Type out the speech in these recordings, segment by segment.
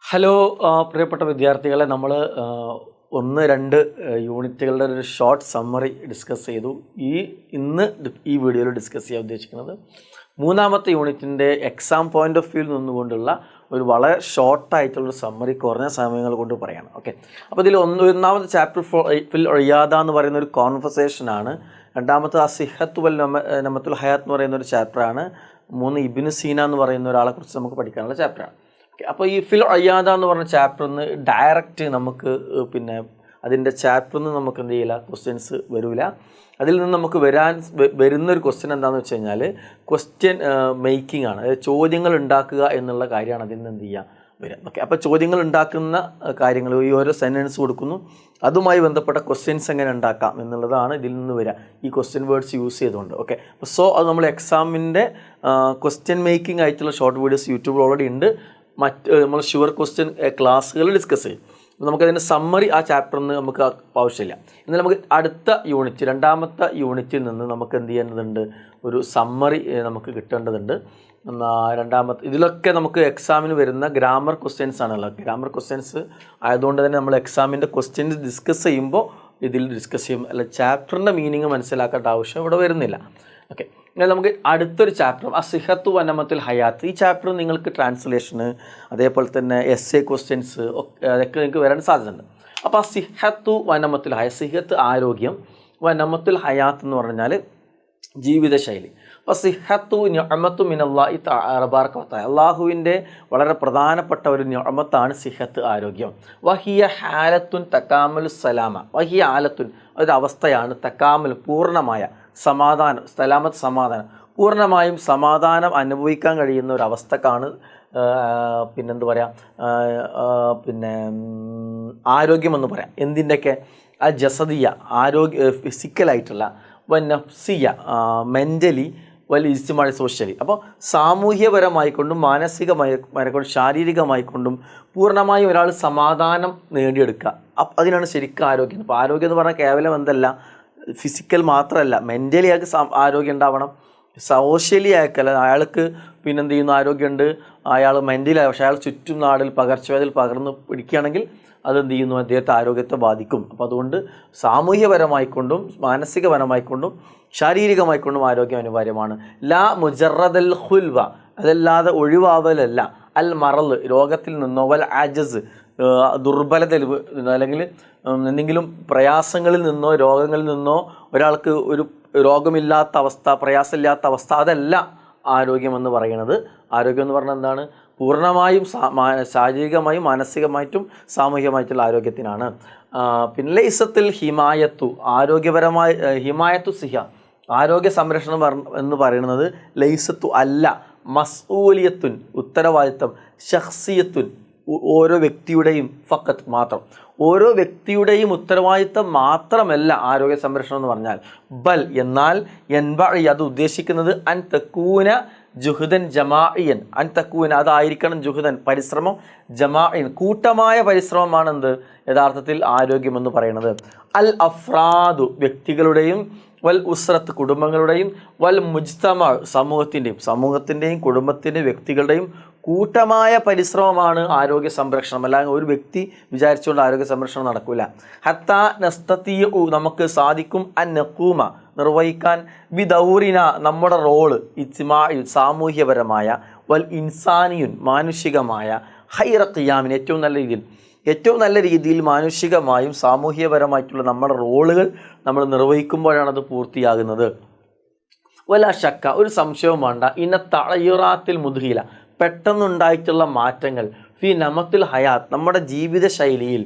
Hello പ്രിയപ്പെട്ട വിദ്യാർത്ഥികളെ, നമ്മൾ 1-2 യൂണിറ്റുകളുടെ ഒരു ഷോർട്ട് സമ്മറി ഡിസ്കസ് ചെയ്തു. ഇന്ന് ഈ വീഡിയോയിൽ ഡിസ്കസ് ചെയ്യാൻ ഉദ്ദേശിക്കുന്നത് 3-ാമത്തെ യൂണിറ്റിൻ്റെ എക്സാം പോയിൻ്റ് ഓഫ് വ്യൂവിൽ നിന്നുകൊണ്ടുള്ള ഒരു വളരെ ഷോർട്ടായിട്ടുള്ളൊരു സമ്മറി കുറഞ്ഞ സമയങ്ങൾ കൊണ്ട് പറയാണ്. ഓക്കെ, അപ്പോൾ ഇതിൽ ഒന്നാമത്തെ ചാപ്റ്റർ ഫിൽ റിയാദ എന്ന് പറയുന്ന ഒരു കോൺവെർസേഷനാണ്. രണ്ടാമത്തെ അസിഹത്ത് വൽ നമത്തുൽ ഹയാത്ത് എന്ന് പറയുന്ന ഒരു ചാപ്റ്ററാണ്. 3 ഇബ്നു സീന എന്ന് പറയുന്ന ഒരാളെ കുറിച്ച് നമുക്ക് പഠിക്കാനുള്ള ചാപ്റ്ററാണ്. അപ്പോൾ ഈ ഫിൽ അയ്യാദ എന്ന് പറഞ്ഞ ചാപ്റ്ററിൽ നിന്ന് ഡയറക്റ്റ് നമുക്ക് അതിൻ്റെ ചാപ്റ്ററിൽ നിന്ന് നമുക്ക് എന്ത് ചെയ്യില്ല, ക്വസ്റ്റ്യൻസ് വരില്ല. അതിൽ നിന്ന് നമുക്ക് വരുന്നൊരു ക്വസ്റ്റ്യൻ എന്താണെന്ന് വെച്ച് കഴിഞ്ഞാൽ ക്വസ്റ്റ്യൻ മേക്കിംഗ് ആണ്. അതായത് ചോദ്യങ്ങൾ ഉണ്ടാക്കുക എന്നുള്ള കാര്യമാണ് അതിൽ നിന്ന് എന്ത് ചെയ്യുക വരിക. ഓക്കെ, അപ്പോൾ ചോദ്യങ്ങൾ ഉണ്ടാക്കുന്ന കാര്യങ്ങൾ ഈ ഓരോ സെൻറ്റൻസ് കൊടുക്കുന്നു, അതുമായി ബന്ധപ്പെട്ട ക്വസ്റ്റ്യൻസ് എങ്ങനെ ഉണ്ടാക്കാം എന്നുള്ളതാണ് ഇതിൽ നിന്ന് വരിക, ഈ ക്വസ്റ്റ്യൻ വേർഡ്സ് യൂസ് ചെയ്തുകൊണ്ട്. ഓക്കെ, സോ അത് നമ്മൾ എക്സാമിൻ്റെ ക്വസ്റ്റ്യൻ മേക്കിംഗ് ആയിട്ടുള്ള ഷോർട്ട് വീഡിയോസ് യൂട്യൂബിൽ ഓൾറെഡി ഉണ്ട്. നമ്മൾ ഷുവർ ക്വസ്റ്റ്യൻ ക്ലാസ്സുകൾ ഡിസ്കസ് ചെയ്യും. നമുക്കതിൻ്റെ സമ്മറി ആ ചാപ്റ്ററിൽ നിന്ന് നമുക്ക് ആവശ്യമില്ല. എന്നാൽ നമുക്ക് അടുത്ത യൂണിറ്റ് 2-ാമത്തെ യൂണിറ്റിൽ നിന്ന് നമുക്ക് എന്ത് ചെയ്യേണ്ടതുണ്ട്, ഒരു സമ്മറി നമുക്ക് കിട്ടേണ്ടതുണ്ട്. ഇതിലൊക്കെ നമുക്ക് എക്സാമിന് വരുന്ന ഗ്രാമർ ക്വസ്റ്റ്യൻസ് ആണല്ലോ. ഗ്രാമർ ക്വസ്റ്റ്യൻസ് ആയതുകൊണ്ട് തന്നെ നമ്മൾ എക്സാമിൻ്റെ ക്വസ്റ്റ്യൻസ് ഡിസ്കസ് ചെയ്യുമ്പോൾ ഇതിൽ ഡിസ്കസ് ചെയ്യും, അല്ല ചാപ്റ്ററിൻ്റെ മീനിങ് മനസ്സിലാക്കേണ്ട ആവശ്യം ഇവിടെ വരുന്നില്ല. ഓക്കെ, എന്നാൽ നമുക്ക് അടുത്തൊരു ചാപ്റ്റർ അസിഹത്തു വനമത്തുൽ ഹയാത്ത്. ഈ ചാപ്റ്റർ നിങ്ങൾക്ക് ട്രാൻസ്ലേഷന് അതേപോലെ തന്നെ എസ്എ ക്വസ്റ്റ്യൻസ് അതൊക്കെ നിങ്ങൾക്ക് വരാൻ സാധ്യതയുണ്ട്. അപ്പോൾ അസിഹത്തു വനമത്തുൽ ഹയാത്ത്, സിഹത്ത് ആരോഗ്യം, വനമത്തുൽ ഹയാത്ത് എന്ന് പറഞ്ഞാൽ ജീവിതശൈലി. അപ്പോൾ സിഹത്തു നിഅമത്തു മിനല്ലാഹി തബാറക വതആല, അള്ളാഹുവിൻ്റെ വളരെ പ്രധാനപ്പെട്ട ഒരു നിഅമത്താണ് സിഹത്ത് ആരോഗ്യം. വഹിയ ഹാലത്തുൻ തകാമുൽ സലാമ, വഹിയ ഹാലത്തുൻ ഒരു അവസ്ഥയാണ്, തകാമുൽ പൂർണ്ണമായ സമാധാനം, സലാമത്ത് സമാധാനം, പൂർണ്ണമായും സമാധാനം അനുഭവിക്കാൻ കഴിയുന്ന ഒരു അവസ്ഥക്കാണ് പിന്നെന്ത് പറയാം, ആരോഗ്യമെന്ന് പറയാം. എന്തിൻ്റെയൊക്കെ ആ ജസദിയ ആരോഗ്യ ഫിസിക്കലായിട്ടുള്ള, നഫ്സിയ മെൻ്റലി, ഇജ്തിമാഇ സോഷ്യലി. അപ്പോൾ സാമൂഹ്യപരമായിക്കൊണ്ടും മാനസികമായിക്കൊണ്ടും ശാരീരികമായിക്കൊണ്ടും പൂർണ്ണമായും ഒരാൾ സമാധാനം നേടിയെടുക്കുക, അതിനാണ് ശരിക്കും ആരോഗ്യം. അപ്പോൾ ആരോഗ്യം എന്ന് പറഞ്ഞാൽ കേവലം എന്തല്ല, ഫിസിക്കൽ മാത്രമല്ല, മെൻ്റലി അയാൾക്ക് ആരോഗ്യം ഉണ്ടാവണം. സോഷ്യലി അയാൾക്കല്ല, അയാൾക്ക് പിന്നെന്ത് ചെയ്യുന്നു, ആരോഗ്യമുണ്ട്, അയാൾ മെൻ്റലി, പക്ഷേ അയാൾ ചുറ്റും നാടിൽ പകർച്ചവ്യാധിയിൽ പകർന്ന് പിടിക്കുകയാണെങ്കിൽ അതെന്ത് ചെയ്യുന്നു, അദ്ദേഹത്തെ ആരോഗ്യത്തെ ബാധിക്കും. അപ്പോൾ അതുകൊണ്ട് സാമൂഹ്യപരമായിക്കൊണ്ടും മാനസികപരമായിക്കൊണ്ടും ശാരീരികമായിക്കൊണ്ടും ആരോഗ്യം അനിവാര്യമാണ്. ലാ മുജറദൽ ഹുൽവ, അതല്ലാതെ ഒഴിവാവലല്ല, അൽ മറല് രോഗത്തിൽ നിന്നോ, വൽ ആജസ് ദുർബലത അല്ലെങ്കിൽ എന്തെങ്കിലും പ്രയാസങ്ങളിൽ നിന്നോ രോഗങ്ങളിൽ നിന്നോ ഒരാൾക്ക് ഒരു രോഗമില്ലാത്ത അവസ്ഥ, പ്രയാസമില്ലാത്ത അവസ്ഥ, അതല്ല ആരോഗ്യമെന്ന് പറയുന്നത്. ആരോഗ്യം എന്ന് പറഞ്ഞാൽ എന്താണ്, പൂർണ്ണമായും ശാരീരികമായും മാനസികമായിട്ടും സാമൂഹികമായിട്ടുള്ള ആരോഗ്യത്തിനാണ്. പിന്നെ ലൈസത്തിൽ ഹിമായത്തു, ആരോഗ്യപരമായ ഹിമായത്തു സിഹ, ആരോഗ്യ സംരക്ഷണം എന്ന് പറയുന്നത് ലൈസത്തു അല്ല, മസ്ഊലിയത്തുൻ ഉത്തരവാദിത്തം, ഷഖ്സിയത്തുൻ ഓരോ വ്യക്തിയുടെയും ഫഖത്ത് മാത്രം, ഓരോ വ്യക്തിയുടെയും ഉത്തരവാദിത്തം മാത്രമല്ല ആരോഗ്യ സംരക്ഷണം എന്ന് പറഞ്ഞാൽ. ബൽ എന്നാൽ എൻബഇ അത് ഉദ്ദേശിക്കുന്നത് അൻ തക്കൂന ജുഹുദൻ ജമാഇയൻ, അൻ തക്കൂന അതായിരിക്കണം ജുഹുദൻ പരിശ്രമം, ജമാഇൻ കൂട്ടമായ പരിശ്രമമാണ് എന്ത് യഥാർത്ഥത്തിൽ ആരോഗ്യമെന്ന് പറയുന്നത്. അൽ അഫ്രാദു വ്യക്തികളുടെയും, വൽ ഉസ്രത്ത് കുടുംബങ്ങളുടെയും, വൽ മുജ്തമ സമൂഹത്തിൻ്റെയും കുടുംബത്തിൻ്റെയും വ്യക്തികളുടെയും കൂട്ടമായ പരിശ്രമമാണ് ആരോഗ്യ സംരക്ഷണം. അല്ലാതെ ഒരു വ്യക്തി വിചാരിച്ചുകൊണ്ട് ആരോഗ്യ സംരക്ഷണം നടക്കില്ല. ഹത്താ നസ്തതിഉ നമുക്ക് സാധിക്കും, അൻ നഖൂമ നിർവഹിക്കാൻ, ബിദൗറിന നമ്മുടെ റോള്, ഇജ്തിമാഇ സാമൂഹ്യപരമായ, വൽ ഇൻസാനിയുൻ മാനുഷികമായ, ഹൈറ ഖിയാമിൻ ഏറ്റവും നല്ല രീതിയിൽ മാനുഷികമായും സാമൂഹ്യപരമായിട്ടുള്ള നമ്മുടെ റോളുകൾ നമ്മൾ നിർവഹിക്കുമ്പോഴാണ് അത് പൂർത്തിയാകുന്നത്. വല ശക്ക ഒരു സംശയവും വേണ്ട, ഇന്ന തഅയ്യുറാത്തിൽ മുദ്ഹില പെട്ടെന്നുണ്ടായിട്ടുള്ള മാറ്റങ്ങൾ, ഫി നമത്തുൽ ഹയാത്ത് നമ്മുടെ ജീവിതശൈലിയിൽ,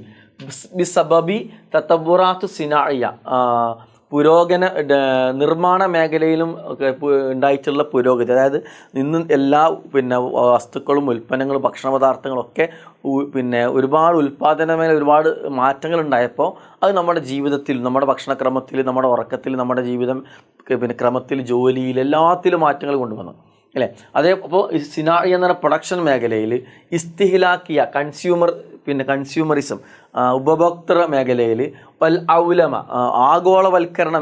ബിസബബി തതബ്ബുറാത്തു സിനാഇയ നിർമ്മാണ മേഖലയിലും ഉണ്ടായിട്ടുള്ള പുരോഗതി, അതായത് ഇന്ന് എല്ലാ വസ്തുക്കളും ഉൽപ്പന്നങ്ങളും ഭക്ഷണ പദാർത്ഥങ്ങളൊക്കെ ഒരുപാട് ഉൽപ്പാദന മേഖല ഒരുപാട് മാറ്റങ്ങൾ ഉണ്ടായപ്പോൾ അത് നമ്മുടെ ജീവിതത്തിൽ, നമ്മുടെ ഭക്ഷണക്രമത്തിൽ, നമ്മുടെ ഉറക്കത്തിൽ, നമ്മുടെ ജീവിതം ക്രമത്തിൽ, ജോലിയിൽ എല്ലാത്തിലും മാറ്റങ്ങൾ കൊണ്ടുവന്നു അല്ലേ. അപ്പോൾ സിനാഇ എന്ന പ്രൊഡക്ഷൻ മേഖലയിൽ, ഇസ്തിഹ്ലാക്കിയ കൺസ്യൂമറിസം ഉപഭോക്തൃ മേഖലയിൽ, വൽ ഔലമ ആഗോളവൽക്കരണ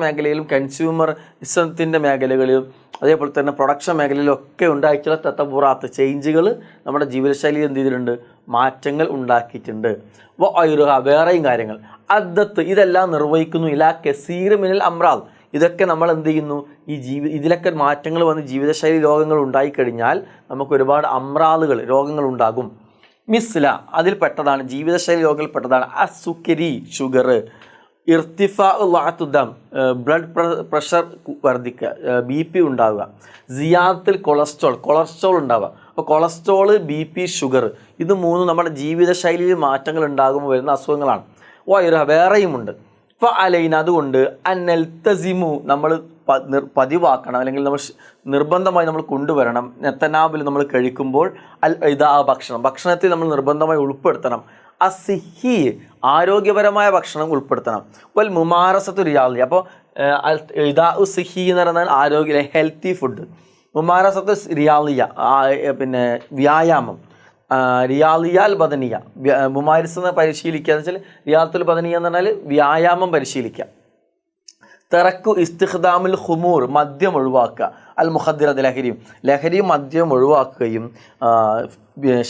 മേഖലയിലും കൺസ്യൂമറിസത്തിൻ്റെ മേഖലകളിലും അതേപോലെ തന്നെ പ്രൊഡക്ഷൻ മേഖലയിലും ഒക്കെ ഉണ്ടായിട്ടുള്ള തത്തബുറാത്ത് ചേഞ്ചുകൾ നമ്മുടെ ജീവിതശൈലിയിൽ എന്ത് ചെയ്തിട്ടുണ്ട്, മാറ്റങ്ങൾ ഉണ്ടാക്കിയിട്ടുണ്ട്. വേറെയും കാര്യങ്ങൾ അദ്ദത്ത് ഇതെല്ലാം നിർവഹിക്കുന്നു ഇലാ കസീർ മിനൽ അമ്രാദ്. ഇതൊക്കെ നമ്മൾ എന്ത് ചെയ്യുന്നു, ഇതിലൊക്കെ മാറ്റങ്ങൾ വന്ന് ജീവിതശൈലി രോഗങ്ങൾ ഉണ്ടായിക്കഴിഞ്ഞാൽ നമുക്ക് ഒരുപാട് രോഗങ്ങൾ ഉണ്ടാകും. മിസ്ല അതിൽപ്പെട്ടതാണ്, ജീവിതശൈലി രോഗങ്ങളിൽപ്പെട്ടതാണ് അസുക്കരി ഷുഗർ, ഇർത്തിഫാ ദം ബ്ലഡ് പ്രഷർ വർദ്ധിക്കുക, BP ഉണ്ടാവുക, സിയാദത്തുൽ കൊളസ്ട്രോൾ ഉണ്ടാവുക. അപ്പോൾ കൊളസ്ട്രോൾ, BP, ഷുഗർ ഇത് മൂന്നും നമ്മുടെ ജീവിതശൈലിയിൽ മാറ്റങ്ങൾ ഉണ്ടാകുമ്പോൾ വരുന്ന അസുഖങ്ങളാണ്. വേറെയുമുണ്ട്. അലൈന അതുകൊണ്ട് അന്നൽതസിമു നമ്മൾ പതിവാക്കണം, അല്ലെങ്കിൽ നമ്മൾ നിർബന്ധമായി നമ്മൾ കൊണ്ടുവരണം. നെത്തനാബിൽ നമ്മൾ കഴിക്കുമ്പോൾ ഭക്ഷണത്തിൽ നമ്മൾ നിർബന്ധമായി ഉൾപ്പെടുത്തണം. അസിഹി ആരോഗ്യപരമായ ഭക്ഷണം ഉൾപ്പെടുത്തണം. വൽ മുമാരസത്തു റിയാദി. അപ്പോൾ സിഹി എന്ന് പറഞ്ഞാൽ ആരോഗ്യ ഹെൽത്തി ഫുഡ്. മുമാരസത്തു റിയാദിയ പിന്നെ വ്യായാമം, റിയാദിയാൽ ബദനിയ മുമാരിസ് പരിശീലിക്കുക എന്ന് വെച്ചാൽ റിയാദത്തുൽ ബദനിയ എന്ന് പറഞ്ഞാൽ വ്യായാമം പരിശീലിക്കുക. തറക്കു ഇസ്തിഖ്ദാമുൽ ഖുമൂർ മദ്യം ഒഴിവാക്കുക, അൽ മുഖദ്ദിറത്ത് ലഹരിയും മദ്യം ഒഴിവാക്കുകയും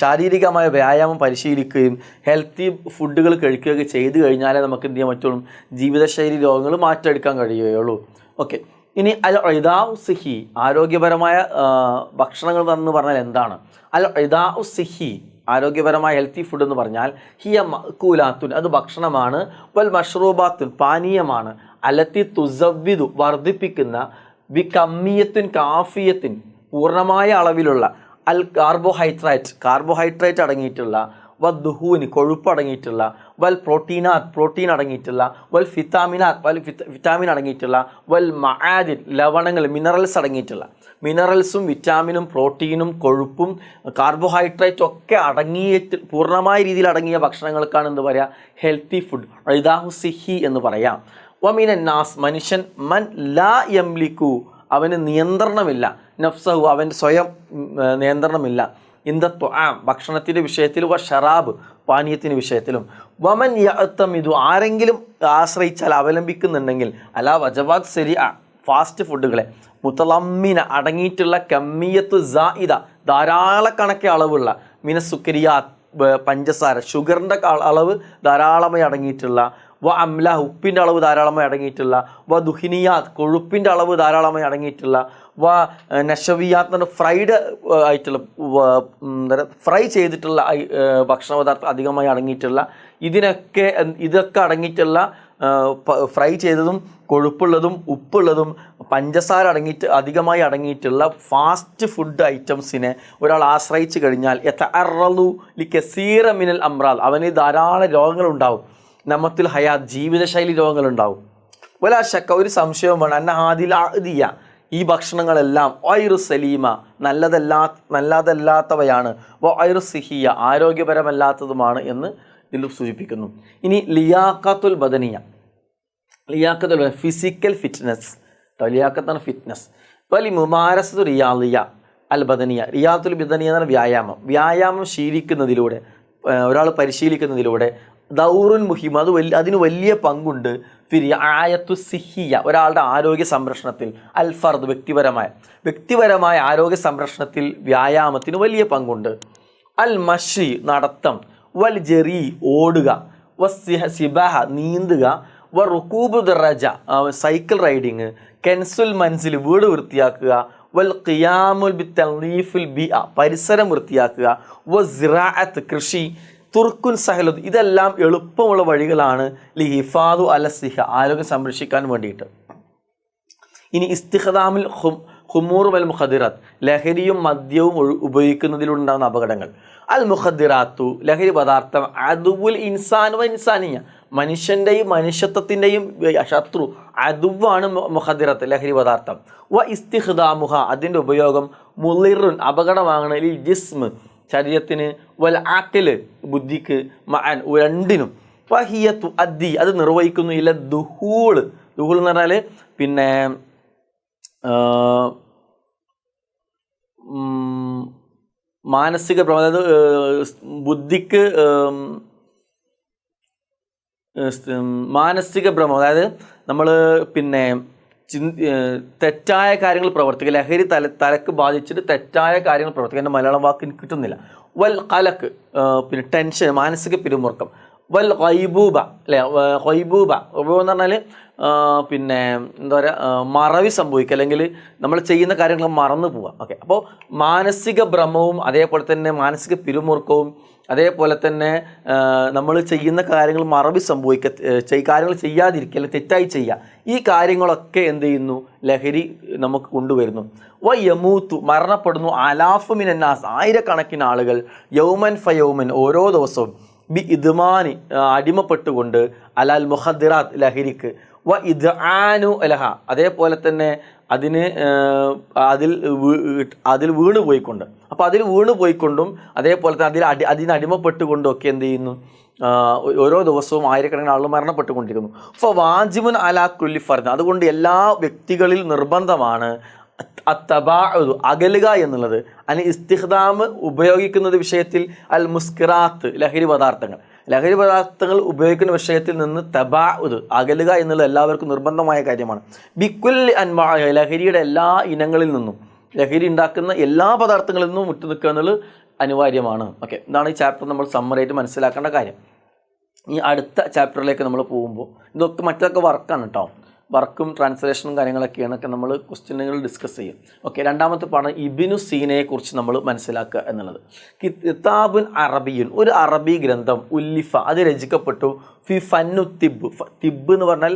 ശാരീരികമായ വ്യായാമം പരിശീലിക്കുകയും ഹെൽത്തി ഫുഡുകൾ കഴിക്കുകയൊക്കെ ചെയ്തു കഴിഞ്ഞാലേ നമുക്ക് എന്ത് ചെയ്യാൻ പറ്റുള്ളൂ, ജീവിതശൈലി രോഗങ്ങൾ മാറ്റിയെടുക്കാൻ കഴിയുകയുള്ളൂ. ഓക്കെ, ഇനി അൽ ഇദാഉ സിഹി ആരോഗ്യപരമായ ഭക്ഷണങ്ങൾ എന്ന് പറഞ്ഞാൽ എന്താണ്? അൽ ഇദാഉ സിഹി ആരോഗ്യപരമായ ഹെൽത്തി ഫുഡ് എന്ന് പറഞ്ഞാൽ ഹിയ മഅ്കൂലാത്തുൻ അത് ഭക്ഷണമാണ്, വൽ മഷ്റൂബാത്തുൻ പാനീയമാണ്, അലത്തി തുസവ്വിദു വർദ്ധിപ്പിക്കുന്ന, ബി കമ്മിയത്തുൻ കാഫിയത്തിൻ പൂർണ്ണമായ അളവിലുള്ള, അൽ കാർബോഹൈഡ്രേറ്റ് അടങ്ങിയിട്ടുള്ള, വദ്ദുഹൂന് കൊഴുപ്പ് അടങ്ങിയിട്ടുള്ള, വൽ പ്രോട്ടീൻ അടങ്ങിയിട്ടുള്ള, വൽ വിറ്റാമിൻ അടങ്ങിയിട്ടുള്ള, വൽ മആദിൻ ലവണങ്ങൾ മിനറൽസ് അടങ്ങിയിട്ടുള്ള, മിനറൽസും വിറ്റാമിനും പ്രോട്ടീനും കൊഴുപ്പും കാർബോഹൈഡ്രേറ്റും ഒക്കെ അടങ്ങിയിട്ട് പൂർണ്ണമായ രീതിയിൽ അടങ്ങിയ ഭക്ഷണങ്ങൾക്കാണ് എന്ത് പറയുക, ഹെൽത്തി ഫുഡ്, ഇദാഹു സിഹി എന്ന് പറയാം. വമിനൻ നാസ് മനുഷ്യൻ മൻ ലാ യംലിക്കു അവന് നിയന്ത്രണമില്ല, നഫ്സഹു അവൻ്റെ സ്വയം നിയന്ത്രണമില്ല, ഭക്ഷണത്തിൻ്റെ വിഷയത്തിലും, ഷറാബ് പാനീയത്തിൻ്റെ വിഷയത്തിലും, വമൻ യഅ്തമിദു ആരെങ്കിലും ആശ്രയിച്ചാൽ അവലംബിക്കുന്നുണ്ടെങ്കിൽ അലാ വജബാത്ത് ശരിഅ ഫാസ്റ്റ് ഫുഡുകളെ, മുത്തലമ്മിന അടങ്ങിയിട്ടുള്ള, കമ്മിയത്ത് സായിദ ധാരാളക്കണക്കെ അളവുള്ള, മിന സുക്കരിയാത്ത് പഞ്ചസാര ഷുഗറിൻ്റെ അളവ് ധാരാളമായി അടങ്ങിയിട്ടുള്ള, വ അംല ഉപ്പിൻ്റെ അളവ് ധാരാളമായി അടങ്ങിയിട്ടുള്ള, വ ദുഹിനിയാത്ത് കൊഴുപ്പിൻ്റെ അളവ് ധാരാളമായി അടങ്ങിയിട്ടുള്ള, വ നഷവിയാത്ത് ഫ്രൈഡ് ആയിട്ടുള്ള ഫ്രൈ ചെയ്തിട്ടുള്ള ഭക്ഷണ പദാർത്ഥം അധികമായി അടങ്ങിയിട്ടുള്ള, ഇതൊക്കെ അടങ്ങിയിട്ടുള്ള ഫ്രൈ ചെയ്തതും കൊഴുപ്പുള്ളതും ഉപ്പുള്ളതും പഞ്ചസാര അധികമായി അടങ്ങിയിട്ടുള്ള ഫാസ്റ്റ് ഫുഡ് ഐറ്റംസിനെ ഒരാൾ ആശ്രയിച്ച് കഴിഞ്ഞാൽ യതഅറളു ലികസീറ മിനൽ അംറാദ് അവന് ധാരാളം രോഗങ്ങളുണ്ടാവും. നമ്മത്തിൽ ഹയാത്ത് ജീവിതശൈലി രോഗങ്ങളുണ്ടാവും. വലാ ശക്ക ഒരു സംശയവും വേണം, അന്ന ഹാദിൽ അഅദിയ ഈ ഭക്ഷണങ്ങളെല്ലാം വൈറു സലീമ നല്ലതല്ലാത്തവയാണ്, വൈറു സിഹിയ ആരോഗ്യപരമല്ലാത്തതുമാണ് എന്ന് ഇതിൽ സൂചിപ്പിക്കുന്നു. ഇനി ലിയാഖത്തുൽ ബദനിയ ഫിസിക്കൽ ഫിറ്റ്നസ്, ലിയാഖത്താണ് ഫിറ്റ്നസ്. വലി മുമാരസത്തു റിയാദിയ അൽ ബദനിയ റിയാദത്തുൽ ബദനിയ എന്നാണ് വ്യായാമം ശീലിക്കുന്നതിലൂടെ ഒരാൾ പരിശീലിക്കുന്നതിലൂടെ ദൗറുൻ മുഹിം അതിന് വലിയ പങ്കുണ്ട്. ഫിരിആയത്തു സിഹിയ ഒരാളുടെ ആരോഗ്യ സംരക്ഷണത്തിൽ, അൽ ഫർദ് വ്യക്തിപരമായ ആരോഗ്യ സംരക്ഷണത്തിൽ വ്യായാമത്തിന് വലിയ പങ്കുണ്ട്. അൽ മഷി നടത്തം, വൽ ജെറി ഓടുക, സിബാഹ നീന്തുക, വ റുക്കൂബു ദറജ സൈക്കിൾ റൈഡിങ്, കെൻസുൽ മൻസിൽ വീട് വൃത്തിയാക്കുക, വൽ ഖിയാമുൽ ബിത്തൻദീഫിൽ ബിഅ പരിസരം വൃത്തിയാക്കുക, വ സിറാഅത്ത് കൃഷി, തുർക്കുൻ സഹലത് ഇതെല്ലാം എളുപ്പമുള്ള വഴികളാണ് ലിഹിഫാദു അല സിഹ ആരോഗ്യം സംരക്ഷിക്കാൻ വേണ്ടിയിട്ട്. ഇനി ഇസ്തിഖ്ദാമുൽ ഖുമൂർ വൽ മുഖദ്ദിറാത്ത് ലഹരിയും മദ്യവും ഉപയോഗിക്കുന്നതിലുണ്ടാകുന്ന അപകടങ്ങൾ. അൽ മുഖദ്ദിറാത്തു ലഹരി പദാർത്ഥം അദുവുൽ ഇൻസാൻ വ ഇൻസാനിയ മനുഷ്യൻ്റെയും മനുഷ്യത്വത്തിൻ്റെയും ശത്രു അദുവാണ് മുഖദ്ദിറാത്ത് ലഹരി പദാർത്ഥം. വ ഇസ്തിഖ്ദാമുഹ അതിൻ്റെ ഉപയോഗം മുളിറുൻ അപകടമാണ് ലിൽ ജിസ്മ് ശരീരത്തിന്, വൽ ആഖില് ബുദ്ധിക്ക്, മഅൻ രണ്ടിനും, ഫഹിയത്തു അദ്ദി അത് നിർവഹിക്കുന്നു, ഇല്ല ദുഹൂൾ എന്ന് പറഞ്ഞാൽ പിന്നെ മാനസിക അതായത് ബുദ്ധിക്ക് മാനസിക ഭ്രമം, അതായത് നമ്മൾ പിന്നെ തെറ്റായ കാര്യങ്ങൾ പ്രവർത്തിക്കുക, ലഹരി തലക്ക് ബാധിച്ചിട്ട് തെറ്റായ കാര്യങ്ങൾ പ്രവർത്തിക്കുക. എൻ്റെ മലയാളം വാക്ക് എനിക്ക് കിട്ടുന്നില്ല. വൽ കലക്ക്, പിന്നെ ടെൻഷൻ, മാനസിക പിരിമുറുക്കം. വൽ ഖൈബൂബ, അല്ലേ, ഖൈബൂബ എന്ന് പറഞ്ഞാൽ പിന്നെ എന്താ പറയുക, മറവി സംഭവിക്കുക, അല്ലെങ്കിൽ നമ്മൾ ചെയ്യുന്ന കാര്യങ്ങൾ മറന്നു പോവുക. ഓക്കെ, അപ്പോൾ മാനസിക ഭ്രമവും അതേപോലെ തന്നെ മാനസിക പിരിമുറുക്കവും അതേപോലെ തന്നെ നമ്മൾ ചെയ്യുന്ന കാര്യങ്ങൾ മറവി സംഭവിക്കുക, കാര്യങ്ങൾ ചെയ്യാതിരിക്കുക, അല്ലെങ്കിൽ തെറ്റായി ചെയ്യുക, ഈ കാര്യങ്ങളൊക്കെ എന്ത് ചെയ്യുന്നു, ലഹരി നമുക്ക് കൊണ്ടുവരുന്നു. യമൂത്തു, മരണപ്പെടുന്നു, ആലാഫു മിനന്നാസ്, ആയിരക്കണക്കിന് ആളുകൾ, യൗമൻ ഫയൗമൻ, ഓരോ ദിവസവും, ബി ഇദ്മാനി, അടിമപ്പെട്ടുകൊണ്ട്, അലാൽ മുഖദ്ദിറാത്ത്, ലഹരിക്ക്, ഇദ്ആനു അലഹ, അതേപോലെ തന്നെ അതിൽ വീണ് പോയിക്കൊണ്ട്, അപ്പോൾ അതിൽ വീണ് പോയിക്കൊണ്ടും അതേപോലെ തന്നെ അതിനടിമപ്പെട്ടുകൊണ്ടും ഒക്കെ എന്ത് ചെയ്യുന്നു, ഓരോ ദിവസവും ആയിരക്കണക്കിന് ആളുകൾ മരണപ്പെട്ടുകൊണ്ടിരിക്കുന്നു. അപ്പോൾ വാജിബുൻ അലാ കുല്ലി ഫർദ്, അതുകൊണ്ട് എല്ലാ വ്യക്തികളിൽ നിർബന്ധമാണ് അത്തബാഉദ്, അകലുക എന്നുള്ളത്, ഇസ്തിഖ്ദാം, ഉപയോഗിക്കുന്നത് വിഷയത്തിൽ, അൽ മുസ്കിറാത്ത്, ലഹരി പദാർത്ഥങ്ങൾ ഉപയോഗിക്കുന്ന വിഷയത്തിൽ നിന്ന് തബാഉദ്, അകലുക എന്നുള്ളത് എല്ലാവർക്കും നിർബന്ധമായ കാര്യമാണ്. ബിക്കുല്ലി അൻവാ, ലഹരിയുടെ എല്ലാ ഇനങ്ങളിൽ നിന്നും, ലഹരി ഉണ്ടാക്കുന്ന എല്ലാ പദാർത്ഥങ്ങളിൽ നിന്നും വിട്ടു നിൽക്കുക എന്നുള്ളത് അനിവാര്യമാണ്. ഓക്കെ, ഇതാണ് ഈ ചാപ്റ്റർ നമ്മൾ സമ്മറായിട്ട് മനസ്സിലാക്കേണ്ട കാര്യം. ഈ അടുത്ത ചാപ്റ്ററിലേക്ക് നമ്മൾ പോകുമ്പോൾ ഇതൊക്കെ മറ്റൊക്കെ വർക്കാണ് കേട്ടോ, വർക്കും ട്രാൻസ്ലേഷനും കാര്യങ്ങളൊക്കെയാണ് നമ്മൾ ക്വസ്റ്റ്യനുകൾ ഡിസ്കസ് ചെയ്യും. ഓക്കെ, രണ്ടാമത്തെ പാഠം ഇബ്നു സീനയെക്കുറിച്ച് നമ്മൾ മനസ്സിലാക്കുക എന്നുള്ളത്. കിതാബുൻ അറബിയുൻ, ഒരു അറബി ഗ്രന്ഥം, ഉല്ലിഫ, അത് രചിക്കപ്പെട്ടു, ഫി ഫന്നു തിബ്, തിബ് എന്ന് പറഞ്ഞാൽ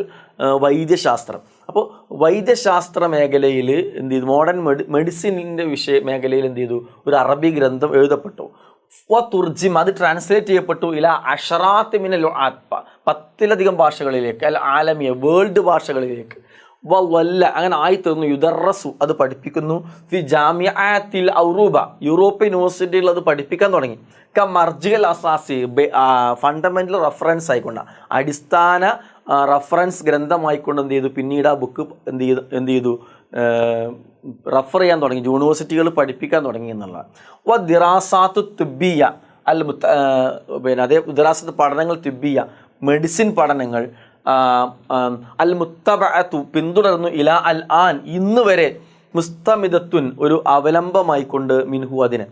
വൈദ്യശാസ്ത്രം. അപ്പോൾ വൈദ്യശാസ്ത്ര മേഖലയിൽ എന്ത് ചെയ്തു, മോഡേൺ മെഡിസിനിൻ്റെ മേഖലയിൽ എന്ത് ചെയ്തു, ഒരു അറബി ഗ്രന്ഥം എഴുതപ്പെട്ടു. തുർജിം, അത് ട്രാൻസ്ലേറ്റ് ചെയ്യപ്പെട്ടു, ഇല അഷറാത്ത് മിനൽ ലുആത്ത്, 10ലധികം ഭാഷകളിലേക്ക്, അൽ ആലമിയ, വേൾഡ് ഭാഷകളിലേക്ക്. വല്ല, അങ്ങനെ ആയിത്തീർന്നു. യുദറസു, അത് പഠിപ്പിക്കുന്നു. ഫി ജാമിഅത്തിൽ ഔറൂബ, യൂറോപ്യൻ യൂണിവേഴ്സിറ്റികളിൽ അത് പഠിപ്പിക്കാൻ തുടങ്ങി. മർജിഅൽ അസാസി, ഫണ്ടമെൻ്റൽ റെഫറൻസ് ആയിക്കൊണ്ട്, അടിസ്ഥാന റെഫറൻസ് ഗ്രന്ഥമായിക്കൊണ്ട് എന്ത് ചെയ്തു, പിന്നീട് ആ ബുക്ക് എന്ത് ചെയ്തു റെഫർ ചെയ്യാൻ തുടങ്ങി, യൂണിവേഴ്സിറ്റികൾ പഠിപ്പിക്കാൻ തുടങ്ങി എന്നുള്ളതാണ്. ദിറാസാത്ത് തിബ്ബിയ, പിന്നെ അതേ ദിറാസത്ത് പഠനങ്ങൾ, തിബ്ബിയ മെഡിസിൻ പഠനങ്ങൾ, അൽ മുത്തബഅത്തു, പിന്തുടർന്നു, ഇല അൽ ആൻ, ഇന്ന് വരെ, മുസ്തമിദത്തുൻ, ഒരു അവലംബമായിക്കൊണ്ട്, മിൻഹു, അതിന്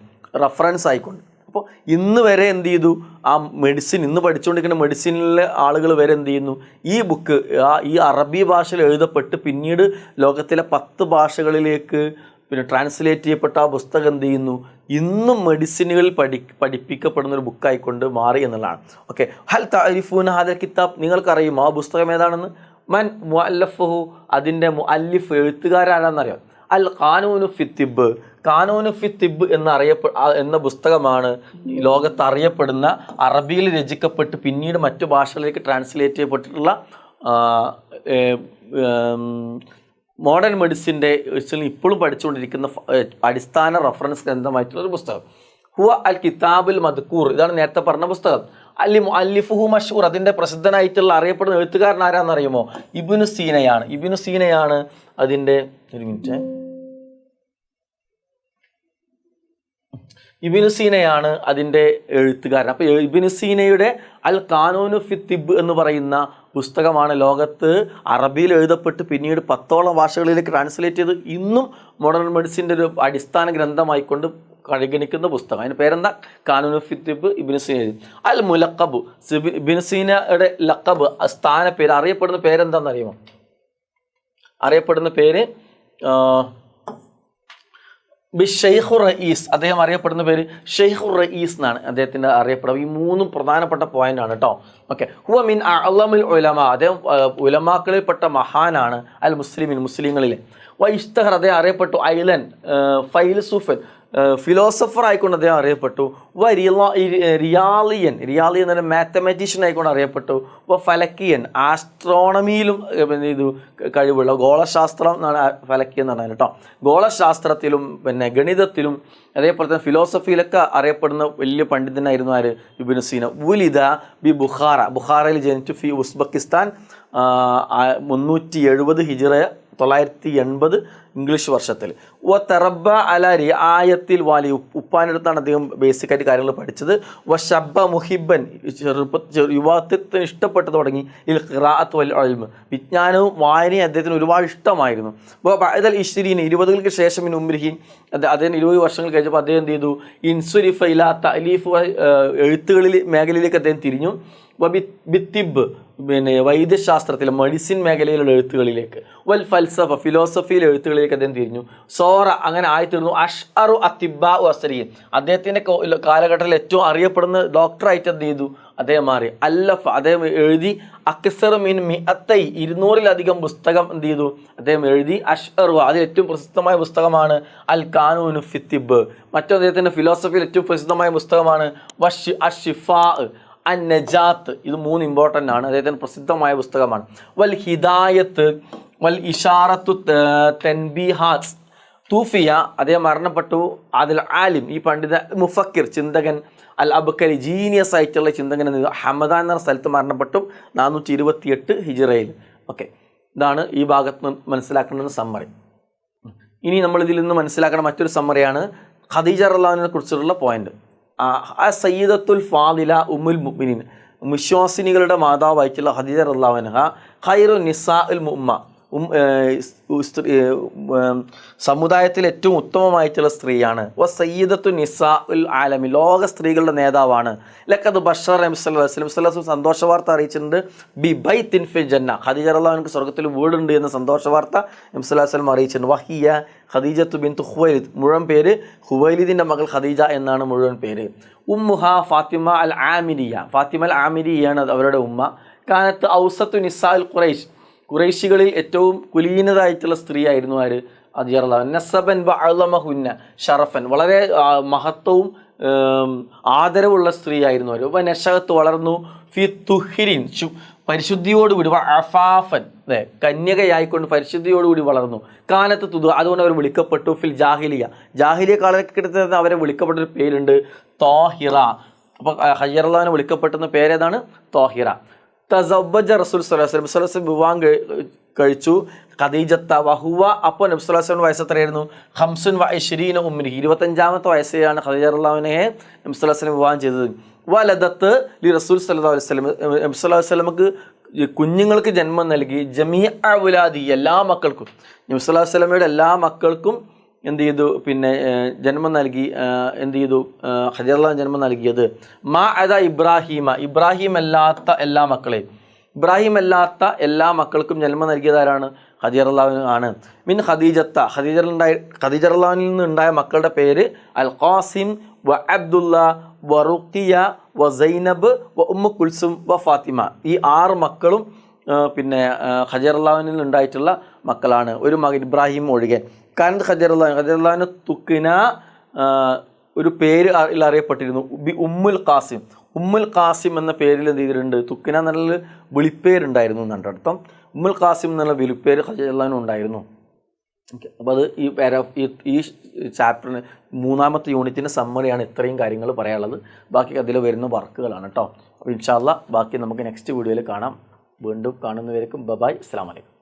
റെഫറൻസ് ആയിക്കൊണ്ട്. അപ്പോൾ ഇന്ന് വരെ എന്ത് ചെയ്തു, ആ മെഡിസിൻ, ഇന്ന് പഠിച്ചുകൊണ്ടിരിക്കുന്ന മെഡിസിനിലെ ആളുകൾ വരെ എന്ത് ചെയ്യുന്നു, ഈ ബുക്ക് ഈ അറബി ഭാഷയിൽ എഴുതപ്പെട്ട് പിന്നീട് ലോകത്തിലെ 10 ഭാഷകളിലേക്ക് പിന്നെ ട്രാൻസ്ലേറ്റ് ചെയ്യപ്പെട്ട ആ പുസ്തകം എന്ത് ചെയ്യുന്നു, ഇന്നും മെഡിസിനുകളിൽ പഠിപ്പിക്കപ്പെടുന്ന ഒരു ബുക്കായിക്കൊണ്ട് മാറി എന്നുള്ളതാണ്. ഓക്കെ, ഹൽ തഅരിഫൂന ഹാദൽ കിതാബ്, നിങ്ങൾക്കറിയും ആ പുസ്തകം ഏതാണെന്ന്? മൻ മുഅല്ലഫുഹു, അതിൻ്റെ മുഅല്ലിഫ്, എഴുത്തുകാരാണെന്നറിയാം. അൽ ഖാനൂനു ഫി തിബ്, ഖാനൂനു ഫി തിബ് എന്ന പുസ്തകമാണ് ലോകത്ത് അറിയപ്പെടുന്ന, അറബിയിൽ രചിക്കപ്പെട്ട് പിന്നീട് മറ്റു ഭാഷകളിലേക്ക് ട്രാൻസ്ലേറ്റ് ചെയ്യപ്പെട്ടിട്ടുള്ള മോഡേൺ മെഡിസിൻ്റെ ഇപ്പോഴും പഠിച്ചുകൊണ്ടിരിക്കുന്ന അടിസ്ഥാന റെഫറൻസ് ഗ്രന്ഥമായിട്ടുള്ളൊരു പുസ്തകം. ഹുവ അൽ കിതാബുൽ മദ്കൂർ, ഇതാണ് നേരത്തെ പറഞ്ഞ പുസ്തകം. അല്ലി മുഅല്ലിഫുഹു മഷ്ഹൂർ, അതിൻ്റെ പ്രസിദ്ധനായിട്ടുള്ള അറിയപ്പെടുന്ന എഴുത്തുകാരൻ ആരാണെന്നറിയുമോ? ഇബ്നു സീനയാണ്. ഇബ്നു സീനയാണ് അതിൻ്റെ, ഒരു മിനിറ്റ്, ഇബ്നു സീനയാണ് അതിൻ്റെ എഴുത്തുകാരൻ. അപ്പോൾ ഇബ്നു സീനയുടെ അൽ ഖാനൂനു ഫി തിബ് എന്ന് പറയുന്ന പുസ്തകമാണ് ലോകത്ത് അറബിയിൽ എഴുതപ്പെട്ട് പിന്നീട് 10ഓളം ഭാഷകളിലേക്ക് ട്രാൻസ്ലേറ്റ് ചെയ്ത് ഇന്നും മോഡേൺ മെഡിസിൻ്റെ ഒരു അടിസ്ഥാന ഗ്രന്ഥമായിക്കൊണ്ട് പരിഗണിക്കുന്ന പുസ്തകം. അതിന് പേരെന്താ? ഖാനൂനു ഫി തിബ്, ഇബ്നു സീന. അൽ മുലഖബ്, ഇബ്നു സീനയുടെ ലഖബ്, സ്ഥാന പേര്, അറിയപ്പെടുന്ന പേരെന്താണെന്നറിയുമോ? അറിയപ്പെടുന്ന പേര് ഷെയ്ഖുർ റയീസ്, അദ്ദേഹം അറിയപ്പെടുന്ന പേര് ഷെയ്ഖുർ റയീസ് എന്നാണ് അദ്ദേഹത്തിൻ്റെ അറിയപ്പെടുന്നത്. ഈ 3 പ്രധാനപ്പെട്ട പോയിന്റാണ് കേട്ടോ. ഓക്കെ, ഹുവ മിൻ അഅ്ലമിൽ ഉലമ, അദ്ദേഹം ഉലമാക്കളിൽപ്പെട്ട മഹാനാണ്, അൽ മുസ്ലിമിൻ, മുസ്ലിങ്ങളിലെ. ഇഷ്തഹർ, അദ്ദേഹം അറിയപ്പെട്ടു, ഐലൻ, ഫൈൽസുഫൻ, ഫിലോസഫർ ആയിക്കൊണ്ട് അദ്ദേഹം അറിയപ്പെട്ടു. റിയാലിയൻ എന്ന് പറഞ്ഞാൽ മാത്തമാറ്റീഷ്യൻ ആയിക്കൊണ്ട് അറിയപ്പെട്ടു. ഫലക്കിയൻ, ആസ്ട്രോണമിയിലും ഇത് കഴിവുള്ള, ഗോളശാസ്ത്രം എന്നാണ് ഫലക്കി എന്ന് പറഞ്ഞാൽ കേട്ടോ. ഗോളശാസ്ത്രത്തിലും പിന്നെ ഗണിതത്തിലും അതേപോലെ തന്നെ ഫിലോസഫിയിലൊക്കെ അറിയപ്പെടുന്ന വലിയ പണ്ഡിതനായിരുന്നു ആര്? ഇബ്നു സീന. ഉലിദ ബി ബുഖാറ, ബുഖാറയിൽ ജനിച്ചു. ഫി ഉസ്ബെക്കിസ്ഥാൻ 370 ഹിജ്റ 980 ഇംഗ്ലീഷ് വർഷത്തിൽ. തെറബ അല റിആയത്തിൽ വാലി, ഉപ്പാൻ്റെ അടുത്താണ് അദ്ദേഹം ബേസിക്കായിട്ട് കാര്യങ്ങൾ പഠിച്ചത്. ഷബ്ബ മുഹിബൻ, യുവാത്വത്തിന് ഇഷ്ടപ്പെട്ടു തുടങ്ങി. ഖിറാഅത്ത് വൽ ഇൽമ്, വിജ്ഞാനവും വായനയും അദ്ദേഹത്തിന് ഒരുപാട് ഇഷ്ടമായിരുന്നു. ബഅദൽ 20 ശേഷം ഉംരിഹി, അദ്ദേഹം 20 വർഷങ്ങൾ കഴിഞ്ഞപ്പോൾ അദ്ദേഹം എന്ത് ചെയ്തു? ഇൻസുരിഫ ഇലാ തഅലീഫ്, എഴുത്തുകളിൽ മേഖലയിലേക്ക് അദ്ദേഹം തിരിഞ്ഞു. ബിത്തിബ്, പിന്നെ വൈദ്യശാസ്ത്രത്തിലെ മെഡിസിൻ മേഖലയിലുള്ള എഴുത്തുകളിലേക്ക്. വൽ ഫൽസഫ, ഫിലോസഫിയിലെ എഴുത്തുകളിലേക്ക് അദ്ദേഹം തിരിഞ്ഞു. സോറ, അങ്ങനെ ആയിത്തീർന്നു. അഷ്അറു അത്തിബാ അസ്സരീൻ, അദ്ദേഹത്തിൻ്റെ കാലഘട്ടത്തിൽ ഏറ്റവും അറിയപ്പെടുന്ന ഡോക്ടറായിട്ട് എന്ത് ചെയ്തു? അദ്ദേഹം മാറി. അല്ലഫ, അദ്ദേഹം എഴുതി. അക്സർ മിൻ മിഅത്തൈ, 200-ലധികം പുസ്തകം എന്ത് ചെയ്തു? അദ്ദേഹം എഴുതി. അഷ്അറു, അതിൽ ഏറ്റവും പ്രസിദ്ധമായ പുസ്തകമാണ് അൽ ഖാനൂനു ഫിത്തിബ്. മറ്റു അദ്ദേഹത്തിൻ്റെ ഫിലോസഫിയിൽ ഏറ്റവും പ്രസിദ്ധമായ പുസ്തകമാണ് അഷ്ഷിഫാ, അൻ-നജാത്ത്. ഇത് 3 ഇമ്പോർട്ടൻ്റ് ആണ്. അദ്ദേഹത്തിന് പ്രസിദ്ധമായ പുസ്തകമാണ്. വൽ ഹിദായത്ത് വൽ ഇഷാറത്തു തൻബീഹാത്ത്. തൂഫിയ, അദ്ദേഹം മരണപ്പെട്ടു. അതിൽ ആലിം, ഈ പണ്ഡിത മുഫക്കിർ, ചിന്തകൻ, അൽ അബ്കരി, ജീനിയസ് ആയിട്ടുള്ള ചിന്തകൻ ഹമദാൻ എന്ന സ്ഥലത്ത് മരണപ്പെട്ടു 428 ഹിജ്റയിൽ. ഓക്കെ, ഇതാണ് ഈ ഭാഗത്ത് മനസ്സിലാക്കേണ്ടുന്ന സമ്മറി. ഇനി നമ്മളിതിൽ നിന്ന് മനസ്സിലാക്കുന്ന മറ്റൊരു സമ്മറിയാണ് ഖദീജ റളിയല്ലാഹു അൻഹയെ കുറിച്ചുള്ള പോയിന്റ്. സയ്യിദത്തുൽ ഫാദില ഉമ്മുൽ മുഅ്മിനീൻ, വിശ്വാസിനികളുടെ മാതാവായിട്ടുള്ള ഖദീജ റളിയല്ലാഹു അൻഹ ഖൈറു നിസാഇൽ മുഅ്മ, സമുദായത്തിൽ ഏറ്റവും ഉത്തമമായിട്ടുള്ള സ്ത്രീയാണ്. സയ്യിദത്തു നിസാഉൽ ആലമി, ലോക സ്ത്രീകളുടെ നേതാവാണ്. ലഖദ് ബഷറ നബി സല്ലല്ലാഹു അലൈഹി വസല്ലം സന്തോഷ വാർത്ത അറിയിച്ചിട്ടുണ്ട്. ബി ബൈത്തിൻ ഫിൽ ജന്ന, ഖദീജ റളിയല്ലാഹു അൻഹ സ്വർഗ്ഗത്തിൽ വീടുണ്ട് എന്ന സന്തോഷ വാർത്ത നബി സല്ലല്ലാഹു അലൈഹി വസല്ലം അറിയിച്ചിട്ടുണ്ട്. വഹിയ ഖദീജത്തു ബിൻതു ഖുവൈലിദ്, മുഴുവൻ പേര് ഖുവൈലിദിൻ്റെ മകൾ ഖദീജ എന്നാണ് മുഴുവൻ പേര്. ഉമ്മുഹ ഫാത്തിമ അൽ ആമിരിയ, ഫാത്തിമ അൽ ആമിരിയാണ് അവരുടെ ഉമ്മ. കാനത്ത് ഔസത്തു നിസാഉൽ ഖുറൈശ്, ഖുറൈശികളിൽ ഏറ്റവും കുലീനതായിട്ടുള്ള സ്ത്രീ ആയിരുന്നു ആര്? ഖദീജ റളിയല്ലാഹു അൻഹ. നസബൻ വഅളമഹുന്ന ഷറഫൻ, വളരെ മഹത്വവും ആദരവുള്ള സ്ത്രീ ആയിരുന്നു അവർ. നശഅത്ത്, വളർന്നു. ഫി തുഹ്രിൻ, പരിശുദ്ധിയോടുകൂടി. അഫാഫൻ, അതെ, കന്യകയായിക്കൊണ്ട് പരിശുദ്ധിയോടുകൂടി വളർന്നു. കാലത്ത് തുതു, അതുകൊണ്ട് അവർ വിളിക്കപ്പെട്ടു. ഫിൽ ജാഹിലിയ, ജാഹിലിയ കാലഘട്ടത്തിൽ അവരെ വിളിക്കപ്പെട്ടൊരു പേരുണ്ട് താഹിറ. അപ്പോൾ ഖദീജ റളിയല്ലാഹു അൻഹ വിളിക്കപ്പെടുന്ന പേരേതാണ്? താഹിറ. തസവ്വജ റസൂൽ സ്വല്ലല്ലാഹു അലൈഹി വസല്ലം, വിവാഹം കഴിച്ചു ഖദീജത്ത വഹുവ, അപ്പോൾ നബി സല്ലല്ലാഹു അലൈഹി വസല്ലം വയസ്സ് എത്രയായിരുന്നു? 25 ഉംരി, 25ാമത്തെ വയസ്സിലാണ് ഖദീജ റളിയല്ലാഹു അൻഹയെ നബി സല്ലല്ലാഹു അലൈഹി വസല്ലം വിവാഹം ചെയ്തത്. വലദത്ത് ലി റസൂൽ സല്ലല്ലാഹു അലൈഹി വസല്ലം, നബി സല്ലല്ലാഹു അലൈഹി വസല്ലമക്ക് കുഞ്ഞുങ്ങൾക്ക് ജന്മം നൽകി. ജമീഅ ഔലാദി, എല്ലാ മക്കൾക്കും, നബി സല്ലല്ലാഹു അലൈഹി വസല്ലമയുടെ എല്ലാ മക്കൾക്കും എന്ത് ചെയ്തു? പിന്നെ ജന്മം നൽകി. എന്ത് ചെയ്തു? ഖദീജ റളിയല്ലാഹു അൻഹ ജന്മം നൽകിയത്. മാ അദ ഇബ്രാഹിമ, ഇബ്രാഹിം അല്ലാത്ത എല്ലാ മക്കളെയും, ഇബ്രാഹിം അല്ലാത്ത എല്ലാ മക്കൾക്കും ജന്മം നൽകിയത് ആരാണ്? ഖദീജ റളിയല്ലാഹു അൻഹ ആണ്. മിൻ ഖദീജത്ത, ഖദീജ റളിയല്ലാഹു അൻഹയിൽ നിന്ന് ഉണ്ടായ മക്കളുടെ പേര് അൽ ഖാസിം വ അബ്ദുല്ല വ റുഖിയ വ സൈനബ് വ ഉമ്മു കുൽസും വ ഫാത്തിമ. ഈ 6 മക്കളും പിന്നെ ഖദീജ റളിയല്ലാഹു അൻഹയിൽ ഉണ്ടായിട്ടുള്ള മക്കളാണ്, ഒരു മകൻ ഇബ്രാഹിം ഒഴികെ. കാരണം ഖദീജ റളിയല്ലാഹു അൻഹ തുക്കിന, ഒരു പേര് അറിയപ്പെട്ടിരുന്നു, ബി ഉമ്മുൽ ഖാസിം. ഉമ്മുൽ ഖാസിം എന്ന പേരിൽ എന്ത് ചെയ്തിട്ടുണ്ട്? തുക്കിന എന്നുള്ള വിളിപ്പേരുണ്ടായിരുന്നു എന്നാണ് അർത്ഥം. ഉമ്മുൽ ഖാസിം എന്നുള്ള വിളിപ്പേര് ഖദീജ റളിയല്ലാഹു അൻഹ ഉണ്ടായിരുന്നു. ഓക്കെ, അപ്പോൾ അത് ഈ ചാപ്റ്ററിന് 3ാമത്തെ യൂണിറ്റിൻ്റെ സമ്മറിയാണ്. ഇത്രയും കാര്യങ്ങൾ പറയാനുള്ളത്. ബാക്കി അതിൽ വരുന്ന വർക്കുകളാണ് കേട്ടോ. അപ്പോൾ ഇൻഷാ അല്ലാഹ് ബാക്കി നമുക്ക് നെക്സ്റ്റ് വീഡിയോയിൽ കാണാം. വീണ്ടും കാണുന്നവരേക്കും ബൈ, അസ്സലാമു അലൈക്കും.